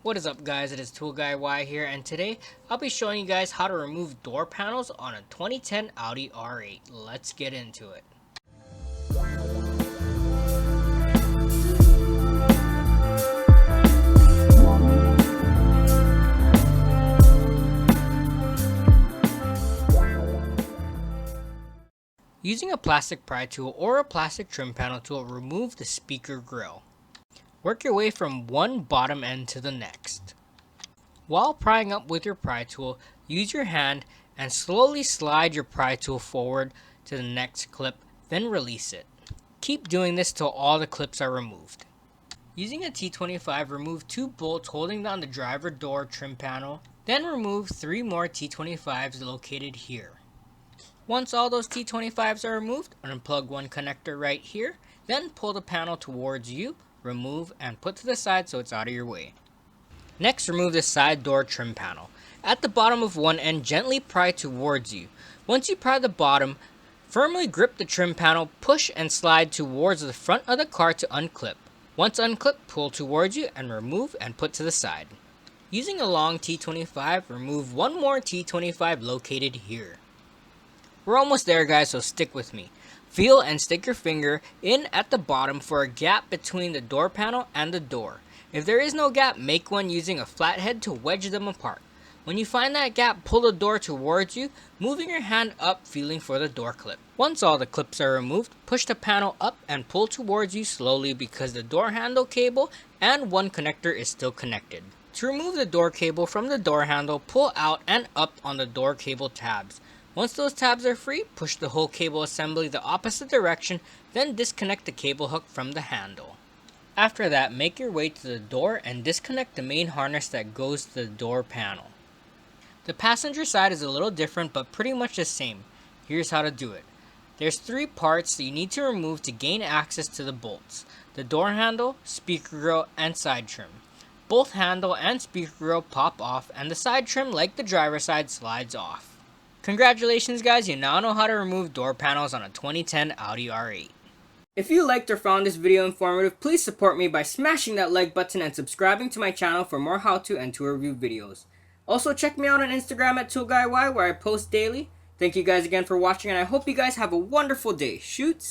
What is up guys, it is Tool Guy Y here, and today I'll be showing you guys how to remove door panels on a 2010 Audi R8. Let's get into it. Using a plastic pry tool or a plastic trim panel tool, remove the speaker grill. Work your way from one bottom end to the next. While prying up with your pry tool, use your hand and slowly slide your pry tool forward to the next clip, then release it. Keep doing this till all the clips are removed. Using a T25, remove 2 bolts holding down the driver door trim panel, then remove 3 more T25s located here. Once all those T25s are removed, unplug one connector right here, then pull the panel towards you, remove, and put to the side so it's out of your way. Next, remove the side door trim panel. At the bottom of one end, gently pry towards you. Once you pry the bottom, firmly grip the trim panel, push and slide towards the front of the car to unclip. Once unclipped, pull towards you and remove and put to the side. Using a long T25, remove one more T25 located here. We're almost there guys, so stick with me. Feel and stick your finger in at the bottom for a gap between the door panel and the door. If there is no gap, make one using a flathead to wedge them apart. When you find that gap, pull the door towards you, moving your hand up, feeling for the door clip. Once all the clips are removed, push the panel up and pull towards you slowly because the door handle cable and one connector is still connected. To remove the door cable from the door handle, pull out and up on the door cable tabs. Once those tabs are free, push the whole cable assembly the opposite direction, then disconnect the cable hook from the handle. After that, make your way to the door and disconnect the main harness that goes to the door panel. The passenger side is a little different but pretty much the same. Here's how to do it. There's 3 parts that you need to remove to gain access to the bolts: the door handle, speaker grill, and side trim. Both handle and speaker grill pop off and the side trim, like the driver's side, slides off. Congratulations guys, you now know how to remove door panels on a 2010 Audi R8. If you liked or found this video informative, please support me by smashing that like button and subscribing to my channel for more how-to and tool review videos. Also check me out on Instagram at ToolGuyY where I post daily. Thank you guys again for watching and I hope you guys have a wonderful day. Shoots!